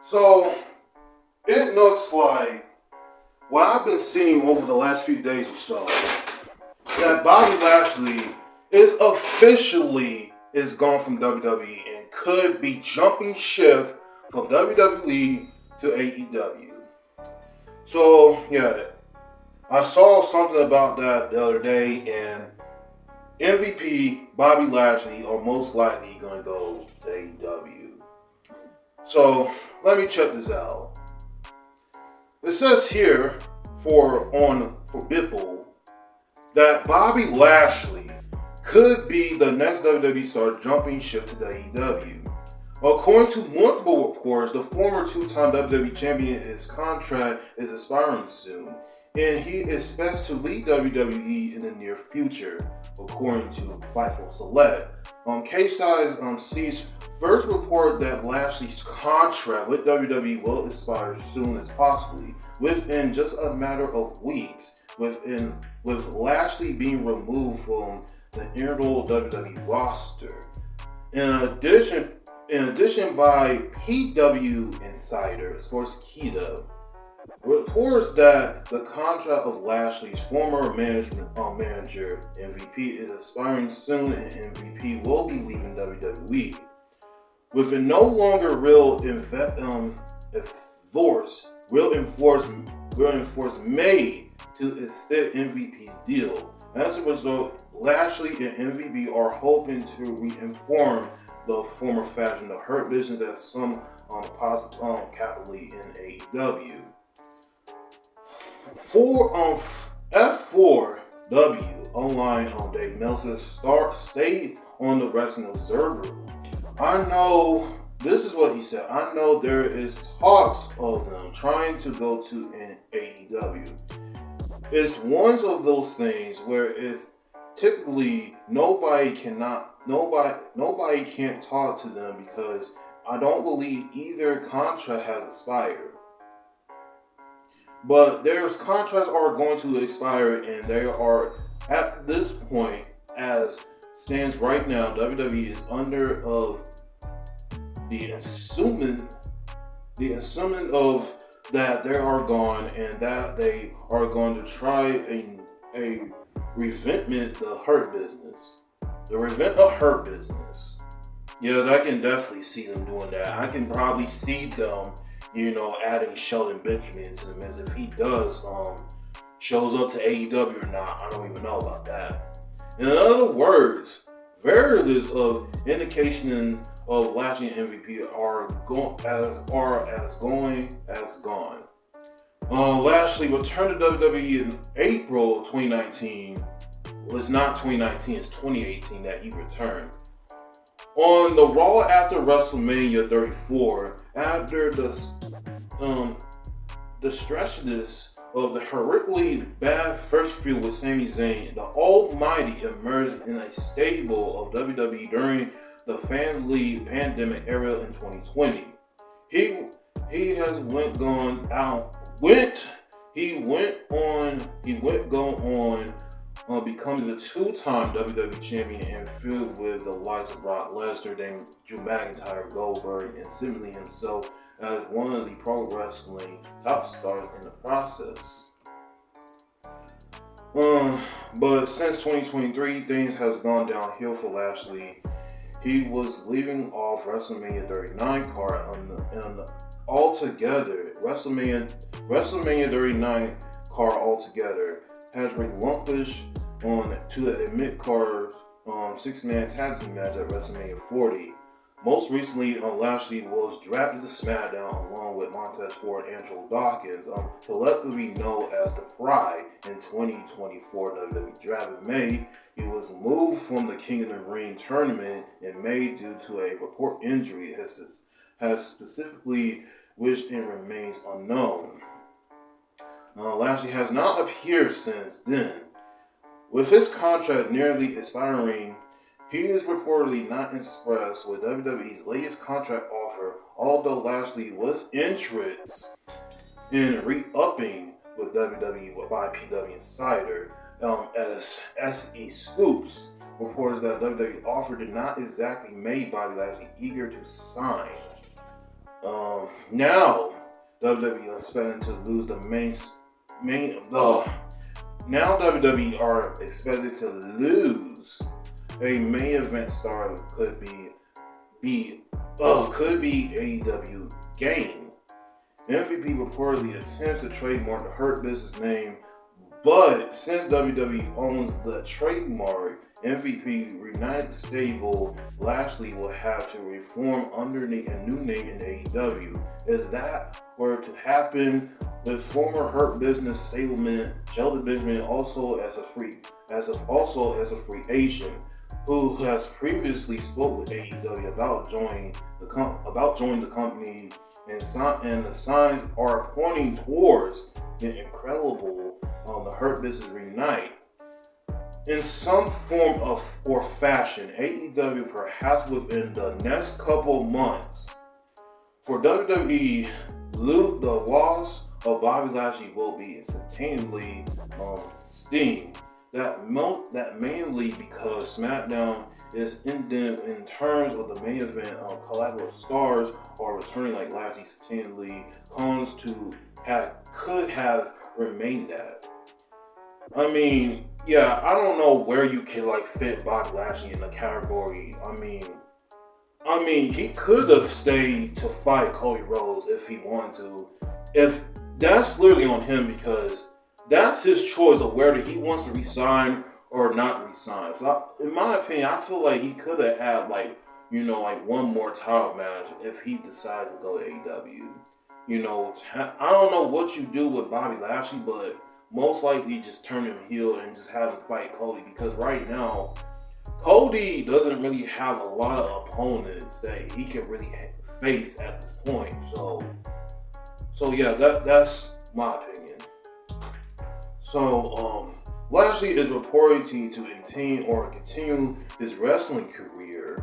So it looks like what I've been seeing over the last few days or so that Bobby Lashley is gone from WWE and could be jumping ship from WWE to AEW. So yeah, I saw something about that the other day, and MVP Bobby Lashley are most likely going to go to AEW. So let me check this out. It says here for Bipple that Bobby Lashley could be the next WWE star jumping ship to the AEW. According to multiple reports, the former two-time WWE champion, his contract is expiring soon, and he expects to leave WWE in the near future, according to Fightful Select. K-Size sees first report that Lashley's contract with WWE will expire as soon as possibly, within just a matter of weeks, with Lashley being removed from the integral WWE roster. In addition, by PW Insider, source Keto, reports that the contract of Lashley's former manager, MVP, is expiring soon, and MVP will be leaving WWE. With no longer real enforce made to extend MVP's deal. As a result, Lashley and MVP are hoping to reform the former faction of Hurt Business as some capitally in AEW. F4W online on Dave Meltzer stayed on the Wrestling Observer. I know, this is what he said, I know there is talks of them trying to go to an AEW. It's one of those things where it's typically nobody can't talk to them because I don't believe either contract has expired. But their contracts are going to expire, and they are at this point, as stands right now, WWE is under of the assuming of that they are gone and that they are going to try a revamp the Hurt Business. The revamp of Hurt Business. Yes, I can definitely see them doing that. I can probably see them, adding Sheldon Benjamin into the mix. If he does, shows up to AEW or not, I don't even know about that. In other words, various of indication of Lashley and MVP are gone. Lashley returned to WWE in April 2019. Well, it's not 2019, it's 2018 that he returned. On the Raw after WrestleMania 34, after the stretchiness of the horrifically bad first feud with Sami Zayn, the Almighty emerged in a stable of WWE during the family pandemic era in 2020. He went on becoming the two-time WWE champion and feud with the likes of Brock Lesnar, Drew McIntyre, Goldberg, and cementing himself as one of the pro wrestling top stars in the process. But since 2023, things has gone downhill for Lashley. He was leaving off WrestleMania 39 card and altogether, WrestleMania 39 card altogether has relinquished to the mid-card 6-man tag team match at WrestleMania 40. Most recently, Lashley was drafted to SmackDown along with Montez Ford and Angelo Dawkins, collectively known as The Fry, in 2024 WWE Draft. In May, he was moved from the King of the Ring tournament in May due to a report injury, has specifically which and remains unknown. Lashley has not appeared since then. With his contract nearly expiring, he is reportedly not impressed with WWE's latest contract offer, although Lashley was interested in re-upping with WWE by PW Insider, as SE Scoops reports that WWE offer did not exactly make Bobby Lashley eager to sign. Now WWE is expecting to lose the now WWE are expected to lose a main event star that could be AEW gain. MVP reportedly attempts to trademark the Hurt Business name, but since WWE owns the trademark, MVP reunited the stable. Lashley will have to reform underneath a new name in AEW. If that were to happen, the former Hurt Business stableman Shelton Benjamin, also as a free agent, who has previously spoke with AEW about joining the company, and the signs are pointing towards the incredible the Hurt Business reunite in some form or fashion. AEW perhaps within the next couple months. For WWE, the loss of Bobby Lashley will be instantaneously sting. That mainly because SmackDown is indented in terms of the main event. Collaborative stars are returning, like Lashley instantaneously could have remained at. I mean, yeah, I don't know where you can fit Bobby Lashley in the category. I mean, he could have stayed to fight Cody Rhodes if he wanted to. If that's literally on him, because that's his choice of whether he wants to resign or not resign. So, in my opinion, I feel like he could have had one more title match if he decided to go to AEW. I don't know what you do with Bobby Lashley, but most likely just turn him heel and just have him fight Cody, because right now Cody doesn't really have a lot of opponents that he can really face at this point. So yeah, that's my opinion. So Lashley is reported to continue his wrestling career,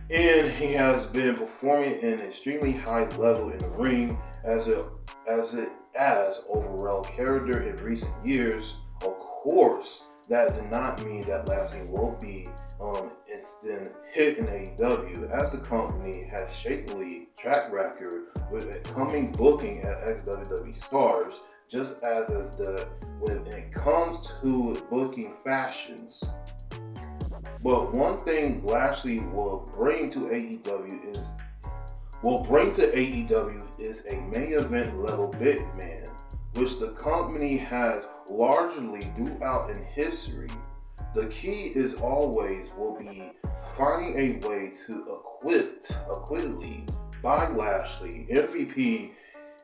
and he has been performing in an extremely high level in the ring as overall character in recent years. Of course, that did not mean that Lashley will be instant hit in AEW, as the company has shakily track record with incoming booking at ex-WWE stars, just as when it comes to booking fashions. But one thing Lashley will bring to AEW is a main event level big man, which the company has largely throughout in history. The key will be finding a way to acquittedly by Lashley, MVP,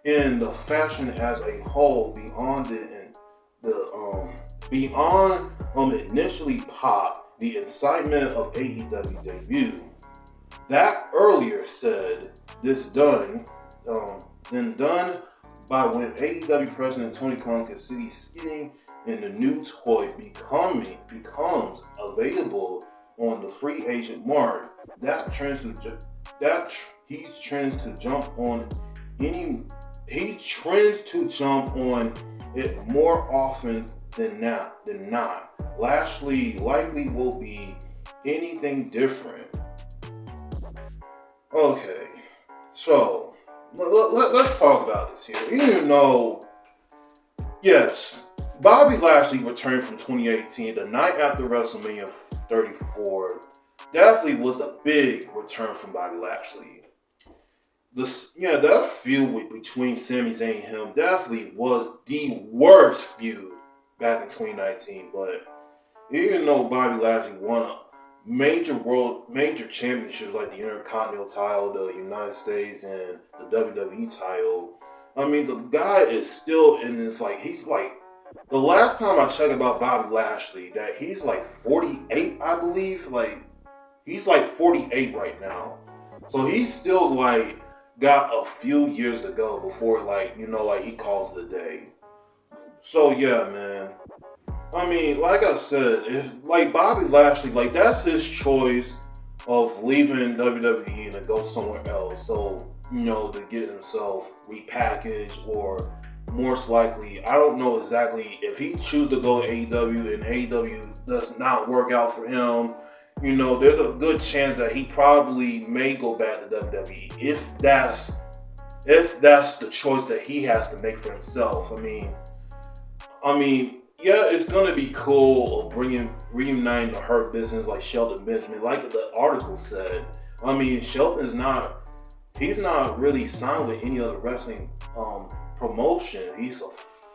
in the fashion as a whole beyond initially pop the excitement of AEW debut. That earlier said, this done by when AEW President Tony Khan can see skinning and the new toy becomes available on the free agent mark. He trends to jump on it more often than not. Lashley likely will be anything different. Okay, so let's talk about this here. Yes, Bobby Lashley returned from 2018, the night after WrestleMania 34. Definitely was a big return from Bobby Lashley. That feud between Sami Zayn and him definitely was the worst feud back in 2019. But even though Bobby Lashley won major championships like the Intercontinental title, the United States, and the WWE title, I mean, the guy is still in this, the last time I checked about Bobby Lashley, that he's 48, I believe. He's 48 right now. So he's still got a few years to go before he calls it a day. So yeah, man. I mean, like I said, if Bobby Lashley, that's his choice of leaving WWE and to go somewhere else. So, to get himself repackaged, or most likely, I don't know exactly if he chooses to go to AEW and AEW does not work out for him. There's a good chance that he probably may go back to WWE if that's if that's the choice that he has to make for himself. I mean, yeah, it's gonna be cool reuniting the Hurt Business like Shelton Benjamin, like the article said. I mean, he's not really signed with any other wrestling promotion. He's a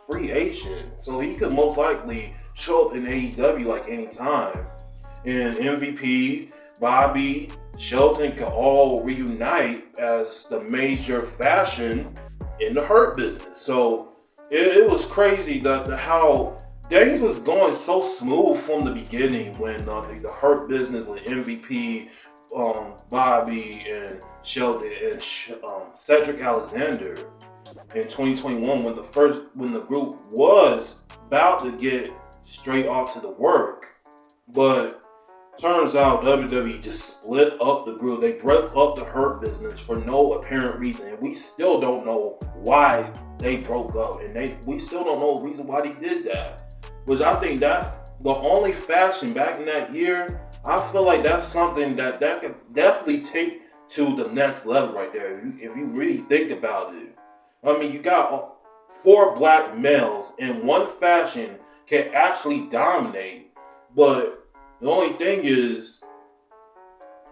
free agent, so he could most likely show up in AEW like anytime. And MVP, Bobby, Shelton could all reunite as the major faction in the Hurt Business. So it was crazy how things was going so smooth from the beginning when the Hurt Business with MVP, Bobby and Shelton and Cedric Alexander in 2021 when the group was about to get straight off to the work. But turns out WWE just split up the group. They broke up the Hurt Business for no apparent reason, and we still don't know why they broke up, and we still don't know the reason why they did that. Which I think that's the only faction back in that year. I feel like that's something that could definitely take to the next level right there. If you really think about it, I mean, you got 4 black males in one faction can actually dominate, but the only thing is,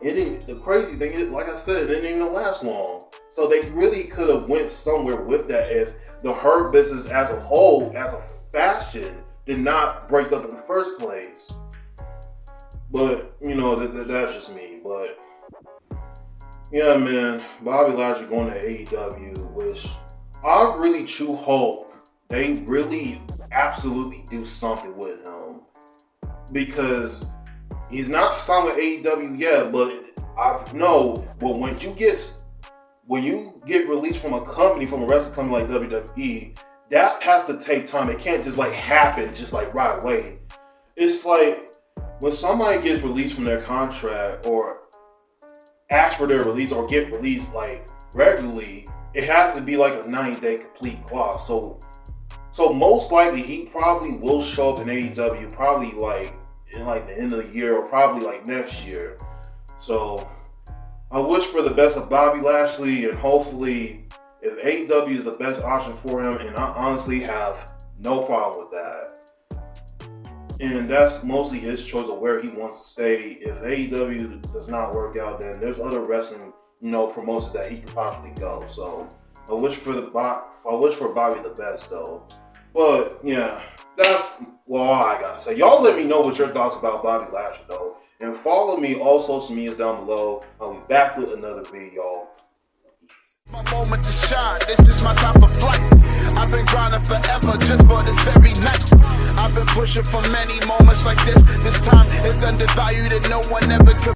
the crazy thing is, like I said, it didn't even last long. So they really could have went somewhere with that if the Hurt Business as a whole, as a faction, did not break up in the first place. But, that's just me. But, yeah, man, Bobby Lashley going to AEW, which I really true hope they really absolutely do something with him. Because he's not signed with AEW yet, but I know, but when you get released from a company, from a wrestling company like WWE, that has to take time. It can't just happen just right away. It's like when somebody gets released from their contract or ask for their release or get released regularly, it has to be a 90-day complete clock. So most likely he probably will show up in AEW probably in the end of the year or probably next year. So I wish for the best of Bobby Lashley, and hopefully if AEW is the best option for him, and I honestly have no problem with that. And that's mostly his choice of where he wants to stay. If AEW does not work out, then there's other wrestling, promotions that he could possibly go. So I wish for Bobby the best though. But yeah, that's all I gotta say. Y'all let me know what your thoughts about Bobby Lashley though. And follow me all social medias down below. I'll be back with another video, y'all. Peace. My moment to shine, this is my time of flight. I've been grinding forever just for this very night. I've been pushing for many moments like this. This time it's undervalued and no one ever could.